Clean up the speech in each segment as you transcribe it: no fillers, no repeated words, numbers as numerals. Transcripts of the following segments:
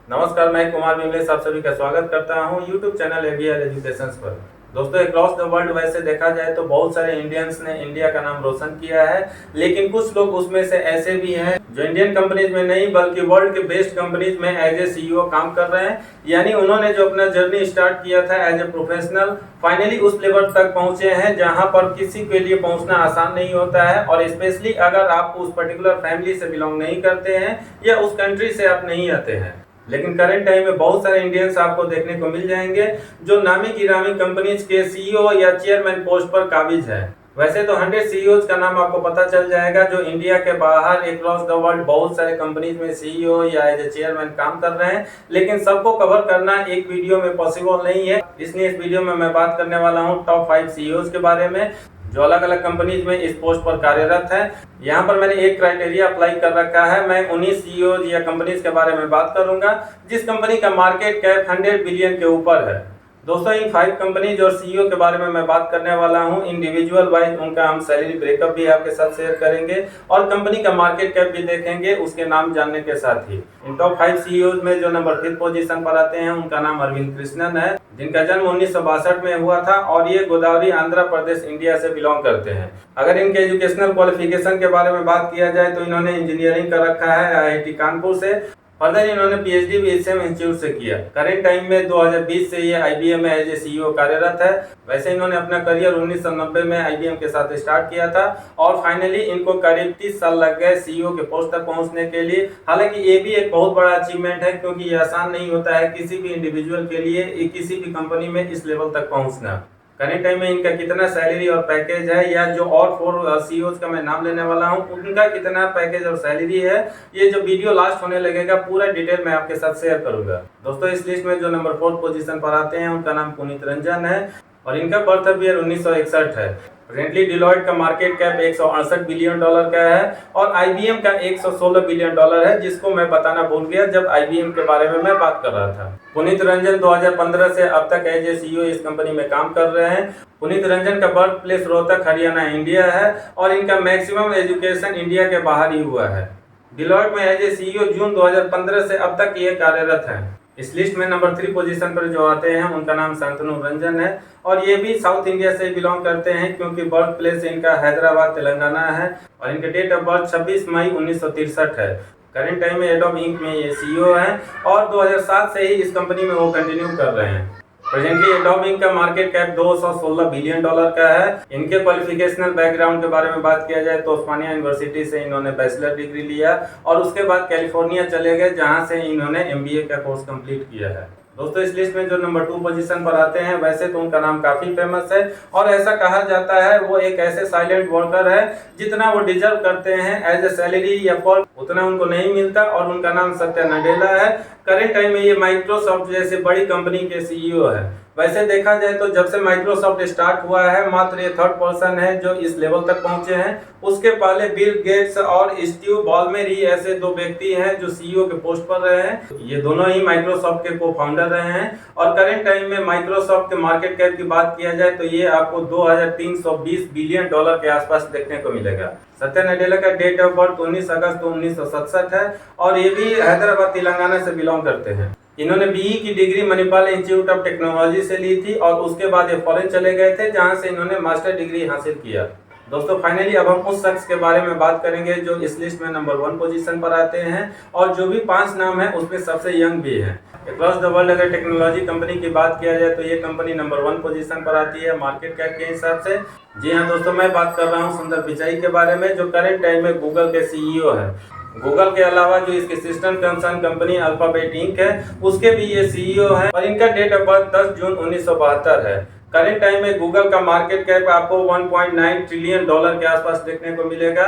नमस्कार, मैं कुमार विमलेश आप सभी का स्वागत करता हूं यूट्यूब चैनल एवीआर एजुकेशंस पर। दोस्तों, अक्रॉस द वर्ल्ड वैसे देखा जाए तो बहुत सारे इंडियंस ने इंडिया का नाम रोशन किया है, लेकिन कुछ लोग उसमें से ऐसे भी हैं जो इंडियन कंपनीज में नहीं बल्कि वर्ल्ड के बेस्ट कंपनीज में एज ए सीईओ काम कर रहे हैं। यानी उन्होंने जो अपना जर्नी स्टार्ट किया था एज ए प्रोफेशनल, फाइनली उस लेवल तक पहुंचे हैं जहां पर किसी के लिए पहुंचना आसान नहीं होता है। और स्पेशली अगर आप उस पर्टिकुलर फैमिली से बिलोंग नहीं करते हैं या उस कंट्री से आप नहीं आते हैं, लेकिन करंट टाइम में बहुत सारे इंडियंस आपको देखने को मिल जाएंगे जो नामी गिरामी कंपनीज के सीईओ या चेयरमैन पोस्ट पर काबिज है। वैसे तो 100 सीईओज का नाम आपको पता चल जाएगा जो इंडिया के बाहर अक्रॉस द वर्ल्ड बहुत सारे कंपनीज में सीईओ या एज ए चेयरमैन काम कर रहे हैं, लेकिन सबको कवर करना एक वीडियो में पॉसिबल नहीं है। इसलिए इस वीडियो में मैं बात करने वाला हूँ टॉप 5 सीईओज के बारे में जो अलग अलग कंपनीज में इस पोस्ट पर कार्यरत है। यहाँ पर मैंने एक क्राइटेरिया अप्लाई कर रखा है। मैं 19 सीईओ या कंपनीज के बारे में बात करूंगा जिस कंपनी का मार्केट कैप 100 बिलियन के ऊपर है। दोस्तों, इन 5 कंपनीज और सीईओ के बारे में मैं बात करने वाला हूं। इंडिविजुअल वाइज उनका हम सैलरी ब्रेकअप भी आपके साथ शेयर करेंगे और कंपनी का मार्केट कैप भी देखेंगे उसके नाम जानने के साथ ही। इन टॉप 5 सीईओ में जो नंबर 5 पोजीशन पर आते हैं उनका नाम अरविंद कृष्णन है, जिनका जन्म 1962 में हुआ था और ये गोदावरी आंध्र प्रदेश इंडिया से बिलोंग करते हैं। अगर इनके एजुकेशनल क्वालिफिकेशन के बारे में बात किया जाए तो इन्होंने इंजीनियरिंग कर रखा है आईआईटी कानपुर से। फर्दर इन्होंने पीएचडी भी एसएम इंस्टीट्यूट से किया। करेंट टाइम में 2020 से ये आईबीएम में एज ए सीईओ कार्यरत है। वैसे इन्होंने अपना करियर 1990 में आईबीएम के साथ स्टार्ट किया था और फाइनली इनको करीब 30 साल लग गए सीईओ के पोस्ट तक पहुंचने के लिए। हालांकि ये भी एक बहुत बड़ा अचीवमेंट है क्योंकि ये आसान नहीं होता है किसी भी इंडिविजुअल के लिए किसी भी कंपनी में इस लेवल तक पहुंचना। करंट टाइम में इनका कितना सैलरी और पैकेज है, या जो और 4 सीईओज का मैं नाम लेने वाला हूं उनका कितना पैकेज और सैलरी है, ये जो वीडियो लास्ट होने लगेगा पूरा डिटेल मैं आपके साथ शेयर करूंगा। दोस्तों, इस लिस्ट में जो नंबर 4 पोजीशन पर आते हैं उनका नाम पुनीत रंजन है और इनका बर्थ ईयर 1961 है। प्रेजेंटली डिलॉयट का मार्केट कैप 168 बिलियन डॉलर का है और आईबीएम का 116 बिलियन डॉलर है, जिसको मैं बताना भूल गया जब आईबीएम के बारे में मैं बात कर रहा था। पुनीत रंजन 2015 से अब तक एज ए सीईओ इस कंपनी में काम कर रहे हैं। पुनीत रंजन का birth place Rohtak Haryana India है और इनका मैक्सिमम एजुकेशन इंडिया के बाहर ही हुआ है। डिलॉयट में एज ए सीईओ जून 2015 से अब तक ये कार्यरत है। इस लिस्ट में नंबर 3 पोजीशन पर जो आते हैं उनका नाम शांतनु रंजन है और ये भी साउथ इंडिया से बिलोंग करते हैं क्योंकि बर्थ प्लेस इनका हैदराबाद तेलंगाना है और इनके डेट ऑफ बर्थ 26 मई 1963 है। करंट टाइम में एडोब इंक में ये सीईओ हैं और 2007 से ही इस कंपनी में वो कंटिन्यू कर रहे हैं। प्रेजेंटली एडोब इंक का मार्केट कैप 216 बिलियन डॉलर का है। इनके क्वालिफिकेशनल बैकग्राउंड के बारे में बात किया जाए तो उस्मानिया यूनिवर्सिटी से इन्होंने बैचलर डिग्री लिया और उसके बाद कैलिफोर्निया चले गए जहां से इन्होंने एमबीए का कोर्स कंप्लीट किया है। दोस्तों, इस लिस्ट में जो नंबर 2 पोजीशन पर आते हैं वैसे तो उनका नाम काफी फेमस है और ऐसा कहा जाता है वो एक ऐसे साइलेंट वर्कर है जितना वो डिजर्व करते हैं एज ए सैलरी या फॉर उतना उनको नहीं मिलता और उनका नाम सत्या नडेला है। करंट टाइम में ये माइक्रोसॉफ्ट जैसे बड़ी कंपनी के सीईओ है। वैसे देखा जाए तो जब से माइक्रोसॉफ्ट स्टार्ट हुआ है मात्र ये 3rd पर्सन है जो इस लेवल तक पहुंचे हैं। उसके पहले बिल गेट्स और स्टीव बॉलमेर ही ऐसे 2 व्यक्ति हैं जो सीईओ के पोस्ट पर रहे हैं। ये दोनों ही माइक्रोसॉफ्ट के को-फाउंडर रहे हैं और करंट टाइम में माइक्रोसॉफ्ट के मार्केट कैप की बात किया जाए तो ये आपको 2320 बिलियन डॉलर के आसपास देखने को मिलेगा। सत्या नडेला का डेट ऑफ बर्थ 19 अगस्त 1967 है और ये भी हैदराबाद तेलंगाना से बिलोंग करते हैं। इन्होंने बीई की degree Manipal institute of technology से ली थी और उसके बाद ये फॉरेन चले गए थे जहां से इन्होंने मास्टर डिग्री हासिल किया। दोस्तों, फाइनली अब हम उस शख्स के बारे में बात करेंगे जो इस लिस्ट में नंबर 1 पोजीशन पर आते हैं और जो भी 5 नाम है उसमें सबसे यंग भी है। अक्रॉस द वर्ल्ड अगर टेक्नोलॉजी कंपनी की बात किया जाए तो ये कंपनी नंबर 1 पोजीशन पर आती है मार्केट कैप के हिसाब से। जी हाँ दोस्तों, मैं बात कर रहा हूँ सुंदर पिचाई के बारे में जो करंट टाइम में गूगल के सीईओ है। गूगल के अलावा जो इसके system concern company Alphabet Inc है उसके भी ये सीईओ है और इनका डेट ऑफ बर्थ 10 जून 1972 है। करंट टाइम में गूगल का मार्केट कैप आपको 1.9 ट्रिलियन डॉलर के आसपास देखने को मिलेगा।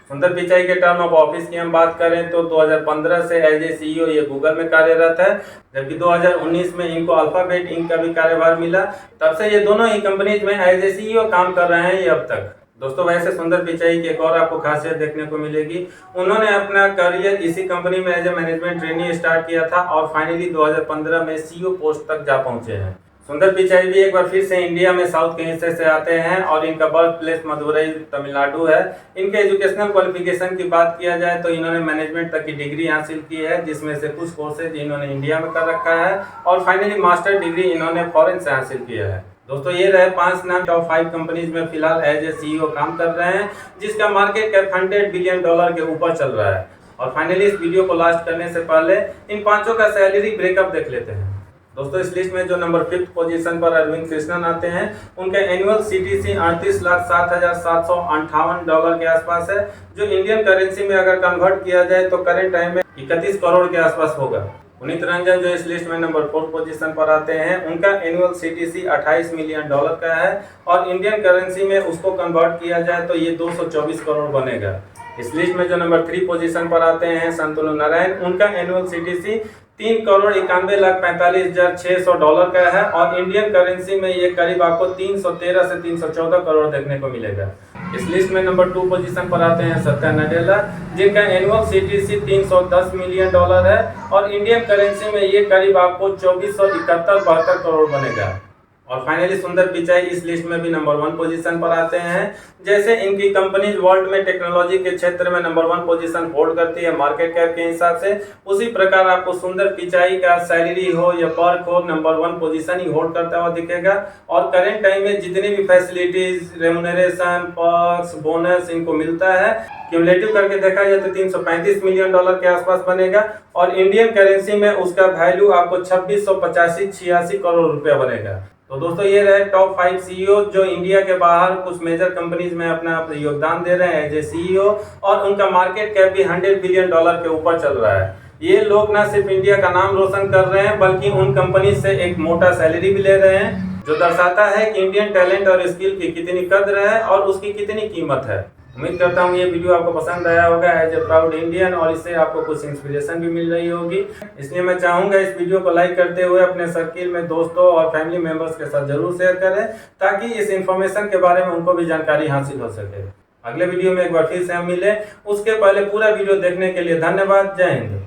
सुंदर पिचाई के टर्म ऑफ ऑफिस की हम बात करें तो 2015 से एज ए सीईओ ये गूगल में कार्यरत है, जबकि 2019 में इनको अल्फाबेट इंक का भी कार्यभार मिला। तब से ये दोनों ही कंपनीज में एज ए सीईओ काम कर रहे हैं ये अब तक। दोस्तों, वैसे सुंदर पिचाई की एक और आपको खासियत देखने को मिलेगी। उन्होंने अपना करियर इसी कंपनी में as a management trainee start किया था और फाइनली 2015 में सीईओ पोस्ट तक जा पहुंचे हैं। सुंदर पिचाई भी एक बार फिर से इंडिया में साउथ के हिस्से से आते हैं और इनका बर्थ प्लेस मदुरई तमिलनाडु है। इनके एजुकेशनल क्वालिफिकेशन की बात किया जाए तो इन्होंने मैनेजमेंट तक की डिग्री हासिल की है, जिसमें से कुछ कोर्सेज इन्होंने इंडिया में कर रखा है और फाइनली मास्टर डिग्री इन्होंने फॉरेन से हासिल किया है। दोस्तों ये रहे 5 नाम टॉप 5 कंपनीज में फिलहाल एज ए CEO काम कर रहे हैं, जिसका मार्केट कैप $100 बिलियन के ऊपर चल रहा है। और फाइनली इस वीडियो को लास्ट करने से पहले इन पांचों का सैलरी ब्रेकअप देख लेते हैं। दोस्तों इस लिस्ट में जो नंबर 5 पोजीशन पर अरविंद कृष्णन आते हैं, उनका एनुअल CTC $38,07,758 के आसपास है, जो इंडियन करेंसी में अगर कन्वर्ट किया जाए तो करंट टाइम में 31 करोड़ के आसपास होगा। पुनीत रंजन जो इस लिस्ट में नंबर 4 पोजीशन पर आते हैं, उनका एनुअल CTC $28 मिलियन का है और इंडियन करेंसी में उसको कन्वर्ट किया जाए तो ये 224 करोड़ बनेगा। इस लिस्ट में जो नंबर 3 पोजीशन पर आते हैं संतनु नारायण, उनका एनुअल CTC $3,91,45,600 का है और इंडियन करेंसी में ये करीब आपको 313 से 314 करोड़ देखने को मिलेगा। इस लिस्ट में नंबर 2 पोजीशन पर आते हैं सत्या नडेला, जिनका एनुअल CTC $310 मिलियन है और इंडियन करेंसी में ये करीब आपको 2471-72 करोड़ बनेगा। और फाइनली सुंदर पिचाई इस लिस्ट में भी नंबर 1 पोजीशन पर आते हैं। जैसे इनकी कंपनीज वर्ल्ड में टेक्नोलॉजी के क्षेत्र में नंबर 1 पोजीशन होल्ड करती है मार्केट कैप के हिसाब से, उसी प्रकार आपको सुंदर पिचाई का सैलरी हो या पर्क हो नंबर 1 पोजीशन ही होल्ड करता हुआ दिखेगा। और करेंट टाइम में जितनी भी फैसिलिटीज, रेम्यूनरेशन, पर्क्स, बोनस इनको मिलता है, क्यूमुलेटिव करके देखा जाए तो $335 मिलियन के आसपास बनेगा और इंडियन करेंसी में उसका वैल्यू आपको 2685-86 करोड़ रुपया बनेगा। तो दोस्तों ये रहे टॉप 5 CEO जो इंडिया के बाहर कुछ मेजर कंपनीज में अपना योगदान दे रहे हैं एज ए CEO, और उनका मार्केट कैप भी $100 बिलियन के ऊपर चल रहा है। ये लोग ना सिर्फ इंडिया का नाम रोशन कर रहे हैं बल्कि उन कंपनी से एक मोटा सैलरी भी ले रहे हैं, जो दर्शाता है कि इंडियन टैलेंट और स्किल की कितनी कद्र है और उसकी कितनी कीमत है। उम्मीद करता हूँ ये वीडियो आपको पसंद आया होगा एज ए प्राउड इंडियन, और इससे आपको कुछ इंस्पिरेशन भी मिल रही होगी। इसलिए मैं चाहूँगा इस वीडियो को लाइक करते हुए अपने सर्किल में दोस्तों और फैमिली मेंबर्स के साथ जरूर शेयर करें, ताकि इस इंफॉर्मेशन के बारे में उनको भी जानकारी हासिल हो सके। अगले वीडियो में एक बार फिर से हम मिले, उसके पहले पूरा वीडियो देखने के लिए धन्यवाद। जय हिंद।